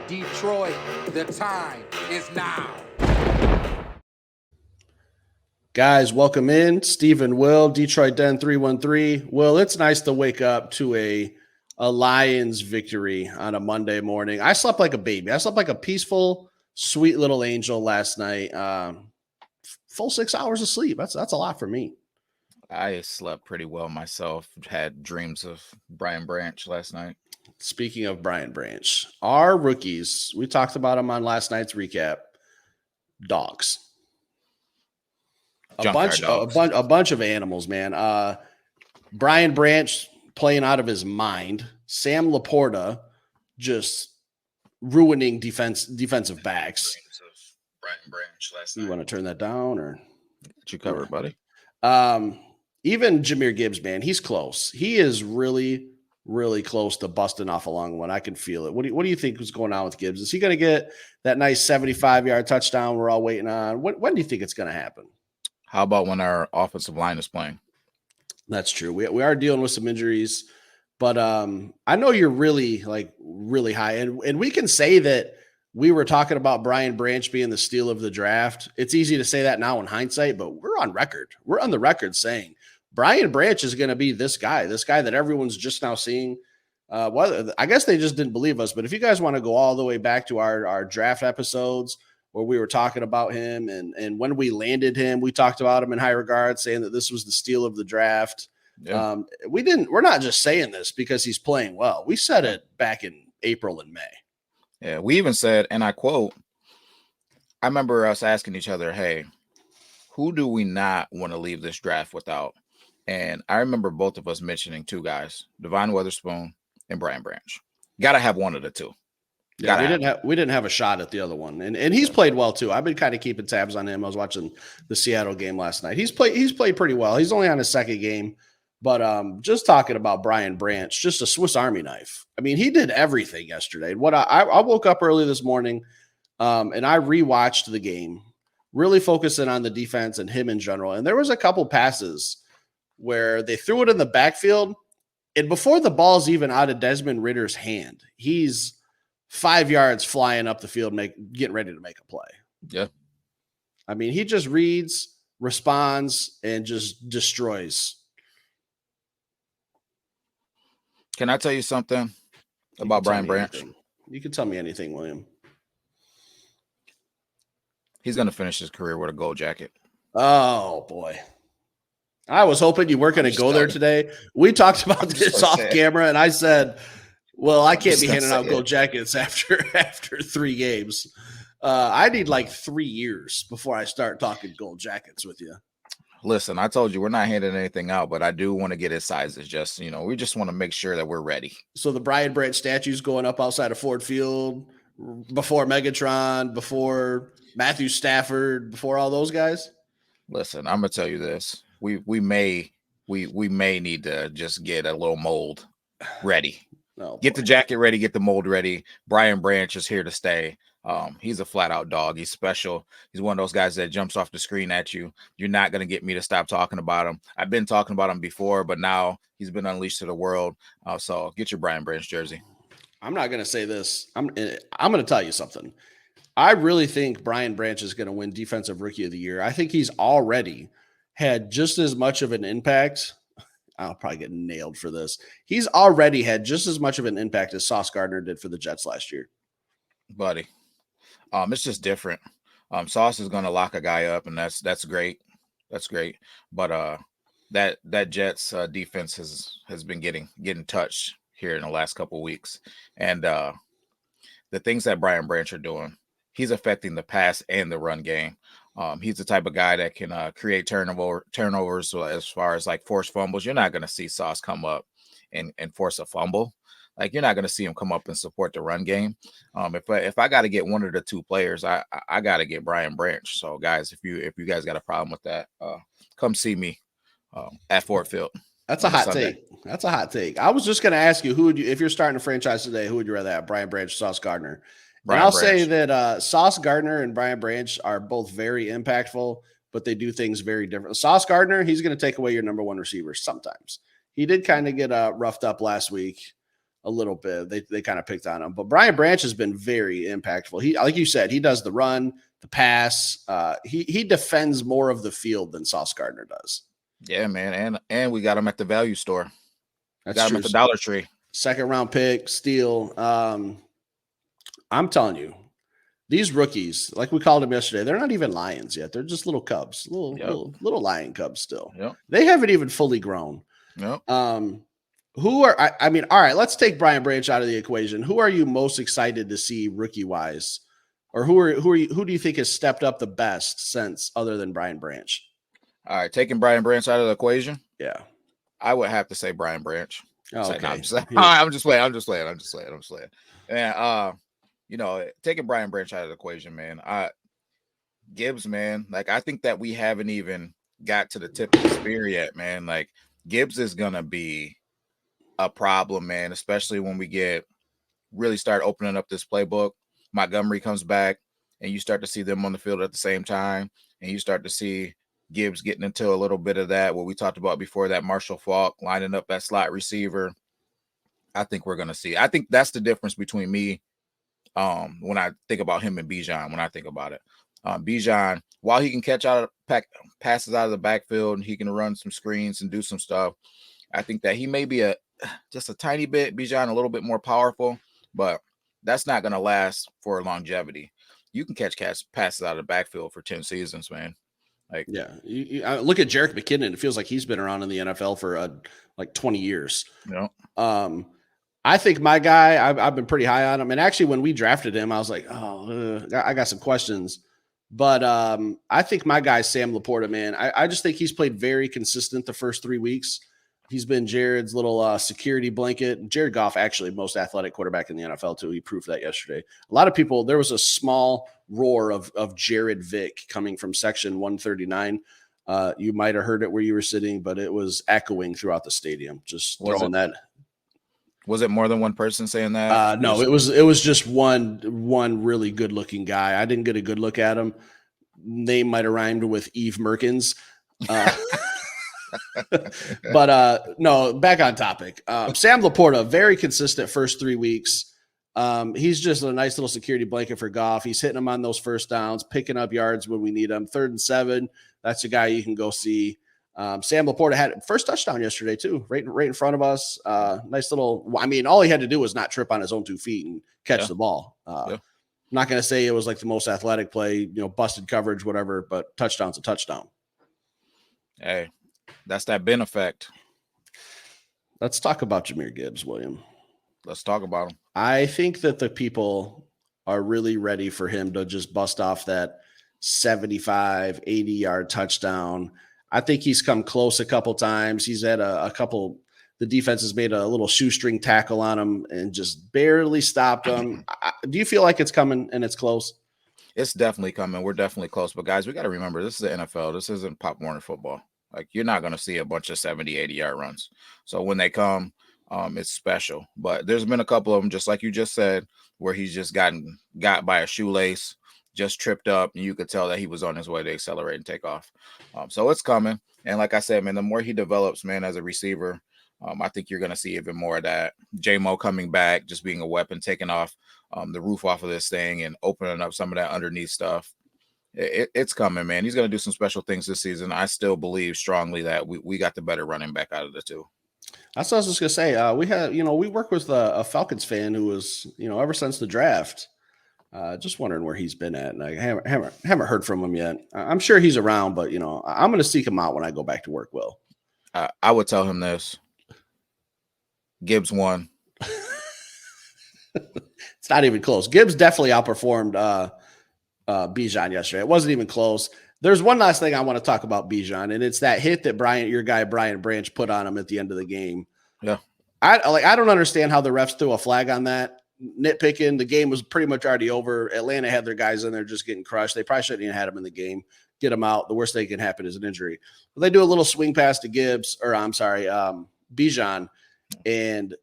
Detroit, the time is now. Guys, welcome in. Stephen Will, Detroit Den 313. Will, it's nice to wake up to a Lions victory on a Monday morning. I slept like a baby. I slept like a peaceful, sweet little angel last night. Full 6 hours of sleep. That's a lot for me. I slept pretty well myself. Had dreams of Brian Branch last night. Speaking of Brian Branch, our rookies, we talked about them on last night's recap. Dogs. A bunch of animals, man. Brian Branch playing out of his mind. Sam Laporta just ruining defensive backs. Brian Branch last night. You want to turn that down or get you covered, buddy? Even Jahmyr Gibbs, man, he's close. He is really, really close to busting off a long one. I can feel it. What do you think was going on with Gibbs? Is he going to get that nice 75-yard touchdown we're all waiting on? When do you think it's going to happen? How about when our offensive line is playing? That's true. We are dealing with some injuries, but I know you're really high. And we can say that we were talking about Brian Branch being the steal of the draft. It's easy to say that now in hindsight, but we're on record. We're on the record saying Brian Branch is going to be this guy that everyone's just now seeing. I guess they just didn't believe us, but if you guys want to go all the way back to our draft episodes where we were talking about him and when we landed him, we talked about him in high regard, saying that this was the steal of the draft. Yeah. We're not just saying this because he's playing well. We said it back in April and May. Yeah, we even said, and I quote, I remember us asking each other, hey, who do we not want to leave this draft without? And I remember both of us mentioning two guys, Devon Witherspoon and Brian Branch. Got to have one of the two. Yeah, we didn't have a shot at the other one, and he's played well too. I've been kind of keeping tabs on him. I was watching the Seattle game last night. He's played pretty well. He's only on his second game, but just talking about Brian Branch, just a Swiss Army knife. I mean, he did everything yesterday. What I woke up early this morning, and I rewatched the game, really focusing on the defense and him in general. And there was a couple passes where they threw it in the backfield, and before the ball's even out of Desmond Ridder's hand, he's 5 yards flying up the field, getting ready to make a play. Yeah. I mean, he just reads, responds, and just destroys. Can I tell you something about Brian Branch? You can tell me anything, William. He's going to finish his career with a gold jacket. Oh, boy. I was hoping you weren't going to go there today. We talked about this off camera, and I said, well, I can't be handing out gold jackets after 3 games. I need like 3 years before I start talking gold jackets with you. Listen, I told you we're not handing anything out, but I do want to get his sizes. Just, we just want to make sure that we're ready. So the Brian Branch statue's going up outside of Ford Field before Megatron, before Matthew Stafford, before all those guys? Listen, I'm going to tell you this. We may need to just get a little mold ready. Get the jacket ready, get the mold ready. Brian Branch is here to stay. He's a flat out dog. He's special. He's one of those guys that jumps off the screen at you. You're not going to get me to stop talking about him. I've been talking about him before, but now he's been unleashed to the world. So get your Brian Branch jersey. I'm not going to say this. I'm going to tell you something. I really think Brian Branch is going to win Defensive Rookie of the Year. I think he's already had just as much of an impact. I'll probably get nailed for this. He's already had just as much of an impact as Sauce Gardner did for the Jets last year. Buddy, it's just different. Sauce is going to lock a guy up, and that's great. That's great. But that Jets defense has been getting touched here in the last couple of weeks. And the things that Brian Branch are doing, he's affecting the pass and the run game. He's the type of guy that can create turnovers as far as like forced fumbles. You're not going to see Sauce come up and force a fumble. Like, you're not going to see him come up and support the run game. If I got to get one of the two players, I got to get Brian Branch. So guys, if you guys got a problem with that, come see me at Ford Field. That's a hot take. That's a hot take. I was just going to ask you, if you're starting a franchise today, who would you rather have, Brian Branch, Sauce Gardner? And I'll say that Sauce Gardner and Brian Branch are both very impactful, but they do things very different. Sauce Gardner, he's going to take away your number one receiver sometimes. He did kind of get roughed up last week. a little bit. They kind of picked on him. But Brian Branch has been very impactful. He, like you said, he does the run, the pass. He defends more of the field than Sauce Gardner does. Yeah, man. And we got him at the value store. That's Got him true. at the Dollar Tree. Second round pick, steal. I'm telling you, these rookies, like we called them yesterday, they're not even lions yet. They're just little cubs, little lion cubs still. Yep. They haven't even fully grown. Yep. Who are I mean, all right, let's take Brian Branch out of the equation. Who are you most excited to see rookie wise? Or who do you think has stepped up the best since other than Brian Branch? All right, taking Brian Branch out of the equation. Yeah. I would have to say Brian Branch. Oh, okay. I'm just playing. And taking Brian Branch out of the equation, man. Gibbs, man, like I think that we haven't even got to the tip of the spear yet, man. Like Gibbs is gonna be a problem, man, especially when we really start opening up this playbook. Montgomery comes back and you start to see them on the field at the same time, and you start to see Gibbs getting into a little bit of that, what we talked about before, that Marshall Faulk lining up that slot receiver. I think we're going to see. I think that's the difference between me when I think about him and Bijan, when I think about it. Bijan, while he can catch passes out of the backfield, he can run some screens and do some stuff. I think that he may be just a tiny bit, Bijan, a little bit more powerful, but that's not going to last for longevity. You can catch passes out of the backfield for 10 seasons, man. Like, yeah, you look at Jerick McKinnon. It feels like he's been around in the NFL for like 20 years. Yeah. I think my guy, I've been pretty high on him. And actually, when we drafted him, I was like, I got some questions. But I think my guy, Sam Laporta, man, I just think he's played very consistent the first 3 weeks. He's been Jared's little security blanket. Jared Goff, actually, most athletic quarterback in the NFL, too. He proved that yesterday. A lot of people, there was a small roar of Jared Vick coming from section 139. You might have heard it where you were sitting, but it was echoing throughout the stadium. Just throwing that. Was it more than one person saying that? No, it was just one really good looking guy. I didn't get a good look at him. Name might have rhymed with Eve Merkins. But no, back on topic. Sam Laporta, very consistent first 3 weeks. He's just a nice little security blanket for Goff. He's hitting them on those first downs, picking up yards when we need them. 3rd and 7. That's a guy you can go see. Sam Laporta had first touchdown yesterday too, right in front of us. Nice little. I mean, all he had to do was not trip on his own 2 feet and catch the ball. I'm not going to say it was like the most athletic play, busted coverage, whatever, but touchdown's a touchdown. Hey, that's that Ben effect. Let's talk about Jahmyr Gibbs, William. Let's talk about him. I think that the people are really ready for him to just bust off that 75, 80-yard touchdown. I think he's come close a couple times. He's had a couple. The defense has made a little shoestring tackle on him and just barely stopped him. Do you feel like it's coming and it's close? It's definitely coming. We're definitely close. But, guys, we got to remember, this is the NFL. This isn't Pop Warner football. Like, you're not going to see a bunch of 70, 80-yard runs. So when they come, it's special. But there's been a couple of them, just like you just said, where he's just got by a shoelace, just tripped up, and you could tell that he was on his way to accelerate and take off. So it's coming. And like I said, man, the more he develops, man, as a receiver, I think you're going to see even more of that. J-Mo coming back, just being a weapon, taking off the roof off of this thing and opening up some of that underneath stuff. It's coming, man. He's going to do some special things this season. I still believe strongly that we got the better running back out of the two. That's what I was just going to say. We work with a Falcons fan who was, ever since the draft, just wondering where he's been at. And I haven't heard from him yet. I'm sure he's around, but, I'm going to seek him out when I go back to work, Will. I would tell him this. Gibbs won. It's not even close. Gibbs definitely outperformed Bijan yesterday. It wasn't even close. There's one last thing I want to talk about Bijan, and it's that hit that your guy Brian Branch put on him at the end of the game. Yeah. I don't understand how the refs threw a flag on that. Nitpicking. The game was pretty much already over. Atlanta had their guys in there just getting crushed. They probably shouldn't even had him in the game. Get him out. The worst thing can happen is an injury. But they do a little swing pass to Bijan, and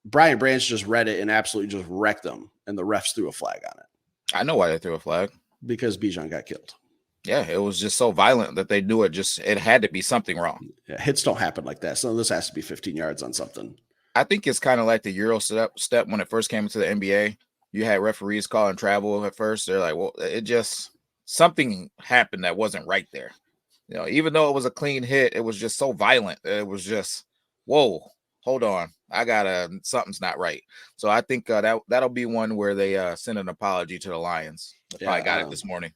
Brian Branch just read it and absolutely just wrecked them, and the refs threw a flag on it. I know why they threw a flag. Because Bijan got killed. Yeah, it was just so violent that they knew it had to be something wrong. Yeah, hits don't happen like that. So this has to be 15 yards on something. I think it's kind of like the Euro step when it first came into the NBA. You had referees calling travel at first. They're like, well, it just something happened that wasn't right there. You know, even though it was a clean hit, it was just so violent. It was just, whoa, hold on, something's not right. So I think that'll be one where they send an apology to the Lions. They probably got it this morning.